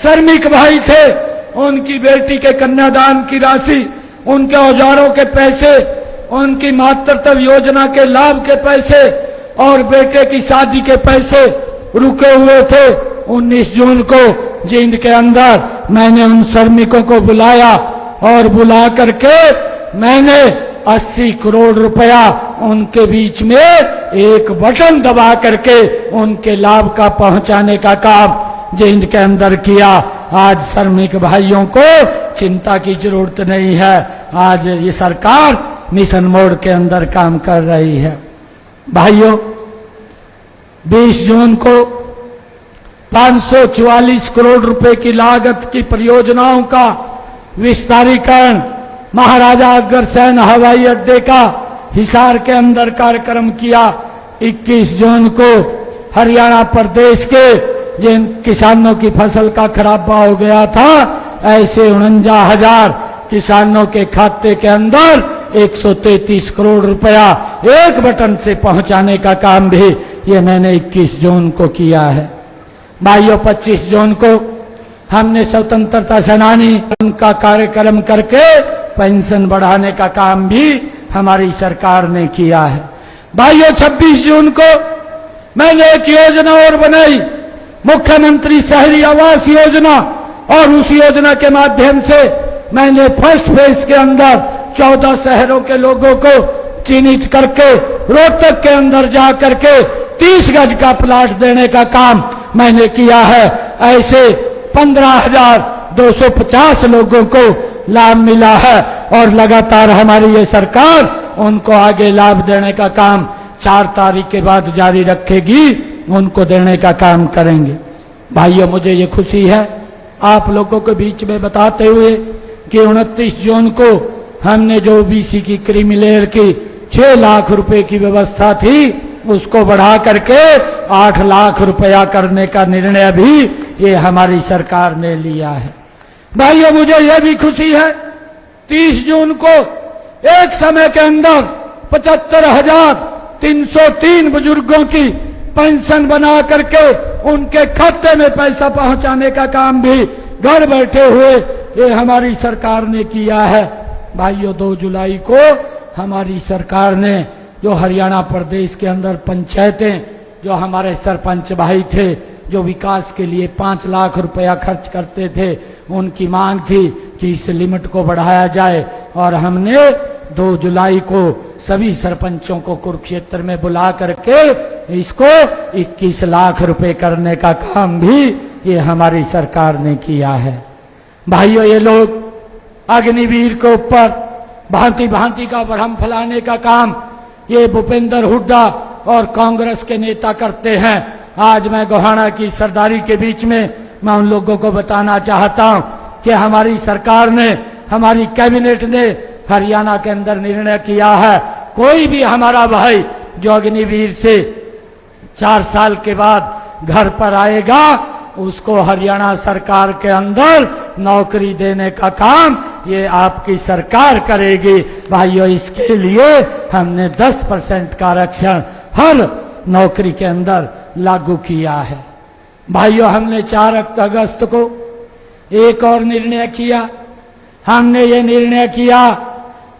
श्रमिक भाई थे, उनकी बेटी के कन्यादान की राशि, उनके औजारों के पैसे, उनकी मातृत्व योजना के लाभ के पैसे और बेटे की शादी के पैसे रुके हुए थे। 19 जून को जींद के अंदर मैंने उन श्रमिकों को बुलाया और बुला करके मैंने 80 करोड़ रुपया उनके बीच में एक बटन दबा करके उनके लाभ का पहुंचाने का काम जींद के अंदर किया। आज श्रमिक भाइयों को चिंता की जरूरत नहीं है। आज ये सरकार मिशन मोड के अंदर काम कर रही है। भाइयों, 20 जून को 544 करोड़ रुपए की लागत की परियोजनाओं का विस्तारीकरण महाराजा अग्रसेन हवाई अड्डे का हिसार के अंदर कार्यक्रम किया। 21 जून को हरियाणा प्रदेश के जिन किसानों की फसल का खराबा हो गया था, ऐसे 49,000 किसानों के खाते के अंदर 133 करोड़ रुपया एक बटन से पहुंचाने का काम भी ये मैंने 21 जून को किया है। भाइयों, 25 जून को हमने स्वतंत्रता सेनानी उनका कार्यक्रम करके पेंशन बढ़ाने का काम भी हमारी सरकार ने किया है। भाइयों, 26 जून को मैंने एक योजना और बनाई, मुख्यमंत्री शहरी आवास योजना, और उस योजना के माध्यम से मैंने फर्स्ट फेज के अंदर 14 शहरों के लोगों को चिन्हित करके रोहतक के अंदर जा करके 30 गज का प्लाट देने का काम मैंने किया है। ऐसे 15,250 लोगों को लाभ मिला है और लगातार हमारी ये सरकार उनको आगे लाभ देने का काम 4 तारीख के बाद जारी रखेगी, उनको देने का काम करेंगे। भाइयों, मुझे ये खुशी है आप लोगों के बीच में बताते हुए कि 29 जून को हमने जो ओबीसी की क्रीमी लेयर की 6 लाख रुपए की व्यवस्था थी उसको बढ़ा करके 8 लाख रुपया करने का निर्णय भी ये हमारी सरकार ने लिया है। भाइयों, मुझे यह भी खुशी है 30 जून को एक समय के अंदर 75,303 बुजुर्गों की पेंशन बना करके उनके खाते में पैसा पहुंचाने का काम भी घर बैठे हुए ये हमारी सरकार ने किया है। भाइयों, 2 जुलाई को हमारी सरकार ने जो हरियाणा प्रदेश के अंदर पंचायतें, जो हमारे सरपंच भाई थे जो विकास के लिए 5 लाख रुपया खर्च करते थे, उनकी मांग थी कि इस लिमिट को बढ़ाया जाए और हमने 2 जुलाई को सभी सरपंचों को कुरुक्षेत्र में बुला करके इसको 21 लाख रुपए करने का काम भी ये हमारी सरकार ने किया है। भाइयों, ये लोग अग्निवीर के ऊपर भांति भांति का भ्रम फैलाने का काम ये भूपेंद्र हुड्डा और कांग्रेस के नेता करते हैं। आज मैं गोहाना की सरदारी के बीच में मैं उन लोगों को बताना चाहता हूं कि हमारी सरकार ने, हमारी कैबिनेट ने हरियाणा के अंदर निर्णय किया है, कोई भी हमारा भाई जो अग्निवीर से 4 साल के बाद घर पर आएगा उसको हरियाणा सरकार के अंदर नौकरी देने का काम ये आपकी सरकार करेगी। भाइयों, इसके लिए हमने 10% का आरक्षण हर नौकरी के अंदर लागू किया है। भाइयों, हमने 4 अगस्त को एक और निर्णय किया। हमने ये निर्णय किया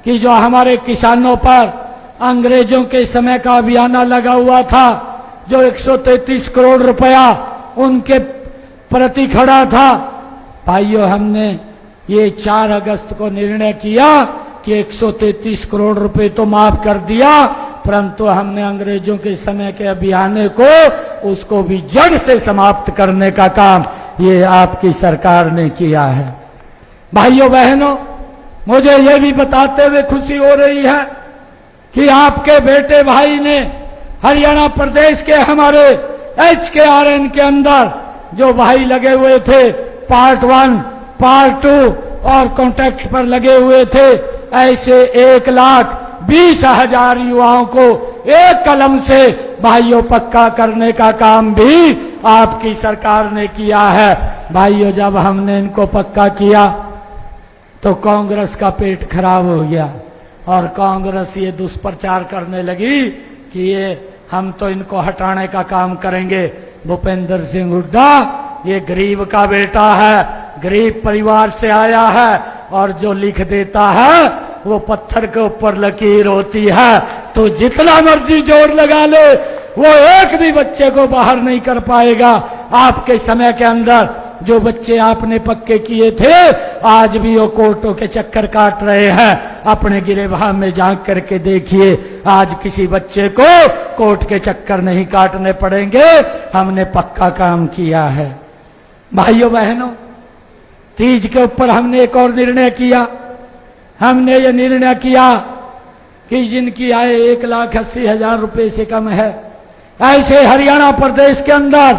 कि जो हमारे किसानों पर अंग्रेजों के समय का अभियाना लगा हुआ था, जो 133 करोड़ रुपया उनके प्रति खड़ा था, भाइयों हमने ये 4 अगस्त को निर्णय किया कि 133 करोड़ रुपए तो माफ कर दिया, परंतु हमने अंग्रेजों के समय के अभियान को उसको भी जड़ से समाप्त करने का काम ये आपकी सरकार ने किया है। भाइयों बहनों, मुझे यह भी बताते हुए खुशी हो रही है कि आपके बेटे भाई ने हरियाणा प्रदेश के हमारे HKRN के अंदर जो भाई लगे हुए थे, पार्ट 1, पार्ट 2 और कॉन्ट्रैक्ट पर लगे हुए थे, ऐसे 1,20,000 युवाओं को एक कलम से भाइयों पक्का करने का काम भी आपकी सरकार ने किया है। भाइयों, जब हमने इनको पक्का किया तो कांग्रेस का पेट खराब हो गया और कांग्रेस ये दुष्प्रचार करने लगी कि ये हम तो इनको हटाने का काम करेंगे। भूपेंद्र सिंह हुड्डा ये गरीब का बेटा है, गरीब परिवार से आया है, और जो लिख देता है वो पत्थर के ऊपर लकीर होती है। तो जितना मर्जी जोर लगा ले, वो एक भी बच्चे को बाहर नहीं कर पाएगा। आपके समय के अंदर जो बच्चे आपने पक्के किए थे, आज भी वो कोर्टों के चक्कर काट रहे हैं। अपने गिरेबान में झांक करके देखिए, आज किसी बच्चे को कोर्ट के चक्कर नहीं काटने पड़ेंगे। हमने पक्का काम किया है। भाइयों बहनों, तीज के ऊपर हमने एक और निर्णय किया। हमने ये निर्णय किया कि जिनकी आय 1,80,000 रुपए से कम है, ऐसे हरियाणा प्रदेश के अंदर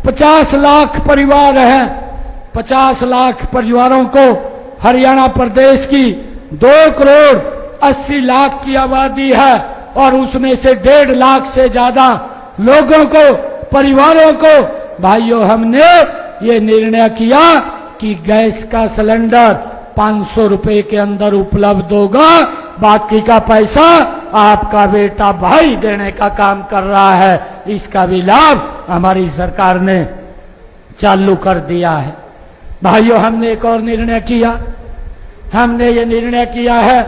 50 लाख परिवार हैं। 50 लाख परिवारों को हरियाणा प्रदेश की 2,80,00,000 की आबादी है, और उसमें से 1.5 लाख से ज्यादा लोगों को, परिवारों को, भाइयों हमने ये निर्णय किया कि गैस का सिलेंडर 500 रुपए के अंदर उपलब्ध होगा। बाकी का पैसा आपका बेटा भाई देने का काम कर रहा है। इसका भी लाभ हमारी सरकार ने चालू कर दिया है। भाइयों, हमने एक और निर्णय किया। हमने ये निर्णय किया है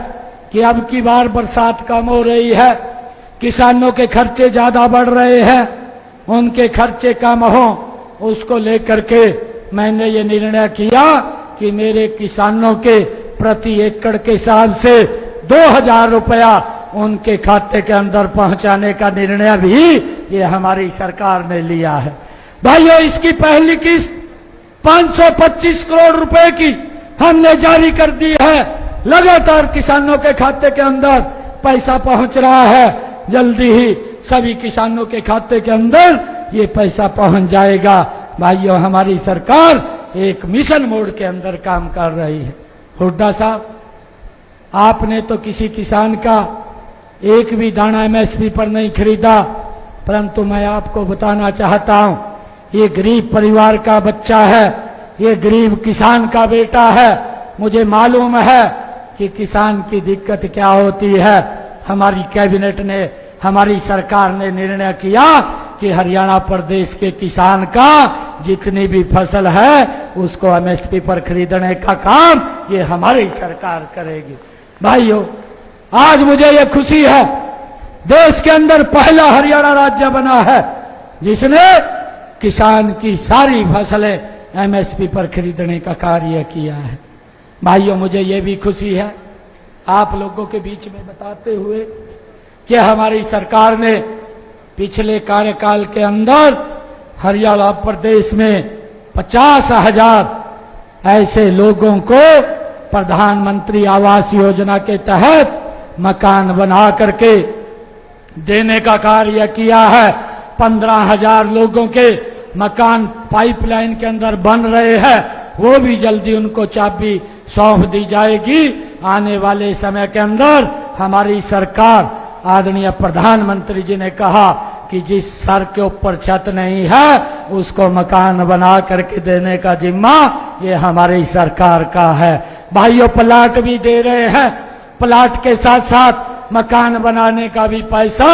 कि अब की बार बरसात कम हो रही है, किसानों के खर्चे ज्यादा बढ़ रहे हैं, उनके खर्चे कम हो, उसको लेकर के मैंने ये निर्णय किया कि मेरे किसानों के प्रति एकड़ के हिसाब से 2,000 रुपया उनके खाते के अंदर पहुंचाने का निर्णय भी ये हमारी सरकार ने लिया है। भाइयों, इसकी पहली किस्त 525 करोड़ रुपए की हमने जारी कर दी है। लगातार किसानों के खाते के अंदर पैसा पहुंच रहा है। जल्दी ही सभी किसानों के खाते के अंदर ये पैसा पहुंच जाएगा। भाइयों, हमारी सरकार एक मिशन मोड के अंदर काम कर रही है। हुड्डा साहब, आपने तो किसी किसान का एक भी दाना एमएसपी पर नहीं खरीदा, परंतु मैं आपको बताना चाहता हूं, ये गरीब परिवार का बच्चा है, ये गरीब किसान का बेटा है। मुझे मालूम है कि किसान की दिक्कत क्या होती है। हमारी कैबिनेट ने, हमारी सरकार ने निर्णय किया कि हरियाणा प्रदेश के किसान का जितनी भी फसल है उसको एमएसपी पर खरीदने का काम ये हमारी सरकार करेगी। भाइयों, आज मुझे ये खुशी है, देश के अंदर पहला हरियाणा राज्य बना है जिसने किसान की सारी फसलें एमएसपी पर खरीदने का कार्य किया है। भाइयों, मुझे ये भी खुशी है आप लोगों के बीच में बताते हुए कि हमारी सरकार ने पिछले कार्यकाल के अंदर हरियाणा प्रदेश में 50,000 ऐसे लोगों को प्रधानमंत्री आवास योजना के तहत मकान बना करके देने का कार्य किया है। 15,000 लोगों के मकान पाइपलाइन के अंदर बन रहे हैं, वो भी जल्दी उनको चाबी सौंप दी जाएगी। आने वाले समय के अंदर हमारी सरकार, आदरणीय प्रधानमंत्री जी ने कहा कि जिस सर के ऊपर छत नहीं है उसको मकान बना करके देने का जिम्मा ये हमारी सरकार का है। भाइयों, प्लाट भी दे रहे हैं, प्लाट के साथ साथ मकान बनाने का भी पैसा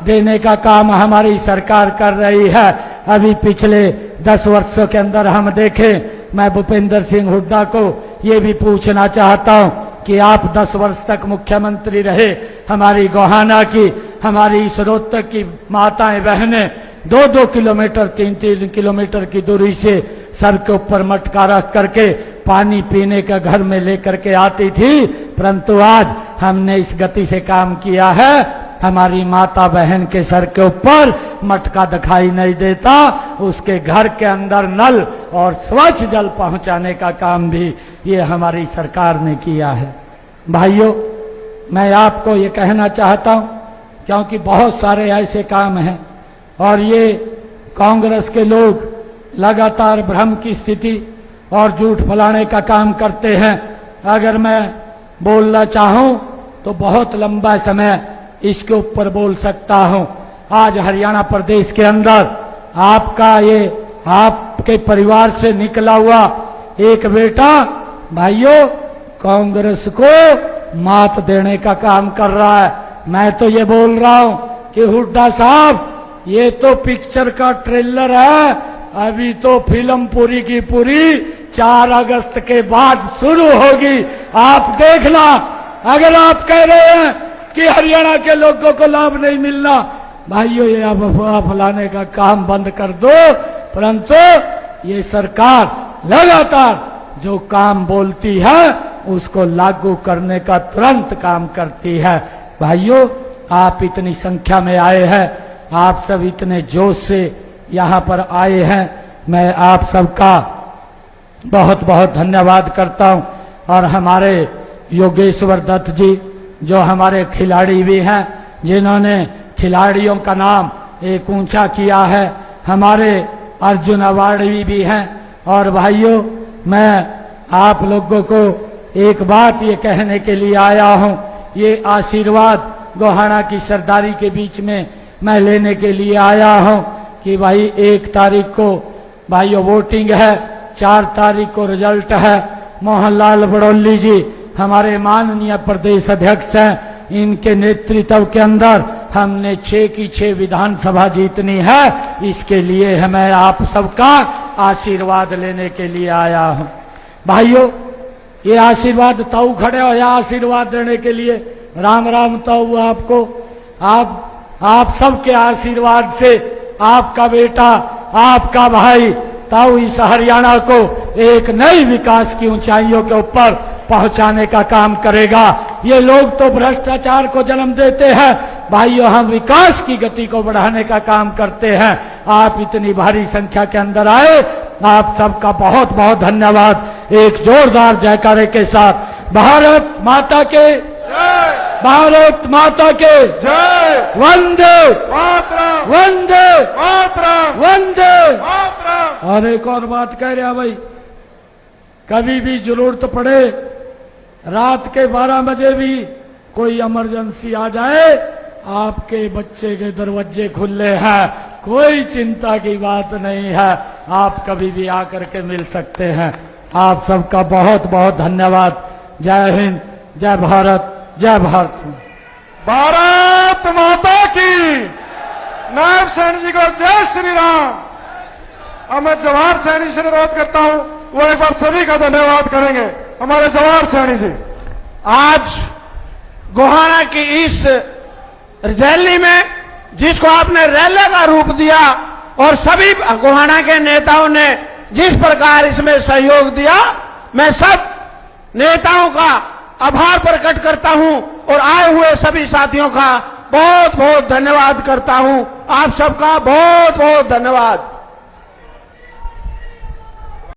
देने का काम हमारी सरकार कर रही है। अभी पिछले 10 वर्षों के अंदर हम देखें, मैं भूपेंद्र सिंह हुड्डा को ये भी पूछना चाहता हूं कि आप 10 वर्ष तक मुख्यमंत्री रहे, हमारी गोहाना की, हमारी इस रोहतक की माताएं बहनें 2-2 किलोमीटर 3-3 किलोमीटर की दूरी से सर के ऊपर मटका रख करके पानी पीने का घर में लेकर के आती थी, परंतु आज हमने इस गति से काम किया है, हमारी माता बहन के सर के ऊपर मटका दिखाई नहीं देता, उसके घर के अंदर नल और स्वच्छ जल पहुंचाने का काम भी ये हमारी सरकार ने किया है। भाइयों, मैं आपको ये कहना चाहता हूं, क्योंकि बहुत सारे ऐसे काम हैं और ये कांग्रेस के लोग लगातार भ्रम की स्थिति और झूठ फैलाने का काम करते हैं। अगर मैं बोलना चाहूं तो बहुत लंबा समय इसके ऊपर बोल सकता हूं। आज हरियाणा प्रदेश के अंदर आपका ये, आपके परिवार से निकला हुआ एक बेटा, भाइयों, कांग्रेस को मात देने का काम कर रहा है। मैं तो ये बोल रहा हूं कि हुड्डा साहब, ये तो पिक्चर का ट्रेलर है, अभी तो फिल्म पूरी की पूरी 4 अगस्त के बाद शुरू होगी। आप देखना, अगर आप कह रहे हैं कि हरियाणा के लोगों को लाभ नहीं मिलना, भाइयों ये अब अफवाह फैलाने का काम बंद कर दो। परंतु ये सरकार लगातार जो काम बोलती है उसको लागू करने का तुरंत काम करती है। भाइयों, आप इतनी संख्या में आए हैं, आप सब इतने जोश से यहाँ पर आए हैं, मैं आप सबका बहुत बहुत धन्यवाद करता हूँ। और हमारे योगेश्वर दत्त जी जो हमारे खिलाड़ी भी हैं, जिन्होंने खिलाड़ियों का नाम एक ऊंचा किया है, हमारे अर्जुन अवार्डी भी हैं। और भाइयों, मैं आप लोगों को एक बात ये कहने के लिए आया हूँ, ये आशीर्वाद गोहाना की सरदारी के बीच में मैं लेने के लिए आया हूँ कि भाई 1 तारीख को भाइयों वोटिंग है, 4 तारीख को रिजल्ट है। मोहनलाल बड़ौली जी हमारे माननीय प्रदेश अध्यक्ष हैं, इनके नेतृत्व के अंदर हमने 6 की 6 विधानसभा जीतनी है। इसके लिए हमें आप सबका आशीर्वाद लेने के लिए आया हूँ। भाइयों, ये आशीर्वाद ताऊ खड़े हो या आशीर्वाद देने के लिए? राम राम ताऊ आपको। आप सबके आशीर्वाद से आपका बेटा, आपका भाई ताऊ इस हरियाणा को एक नई विकास की ऊंचाइयों के ऊपर पहुंचाने का काम करेगा। ये लोग तो भ्रष्टाचार को जन्म देते हैं, भाइयों हम विकास की गति को बढ़ाने का काम करते हैं। आप इतनी भारी संख्या के अंदर आए, आप सबका बहुत बहुत धन्यवाद। एक जोरदार जयकारे के साथ भारत माता के जय, भारत माता के जय, वंदे मातरम, वंदे मातरम, वंदे मातरम। और एक और बात कह रहा भाई, कभी भी जरूरत पड़े, रात के 12 बजे भी कोई इमरजेंसी आ जाए, आपके बच्चे के दरवाजे खुले हैं, कोई चिंता की बात नहीं है, आप कभी भी आकर के मिल सकते हैं। आप सबका बहुत बहुत धन्यवाद। जय हिंद, जय भारत, जय भारत। भारत माता की। नायब सैनी जी को जय श्री राम। अब मैं जवाहर सैनी से अनुरोध करता हूं, वो एक बार सभी का धन्यवाद करेंगे। हमारे जवाहर सैनी जी आज गोहाना की इस रैली में, जिसको आपने रैली का रूप दिया और सभी गोहाना के नेताओं ने जिस प्रकार इसमें सहयोग दिया, मैं सब नेताओं का आभार प्रकट करता हूं और आए हुए सभी साथियों का बहुत बहुत धन्यवाद करता हूं। आप सबका बहुत बहुत धन्यवाद।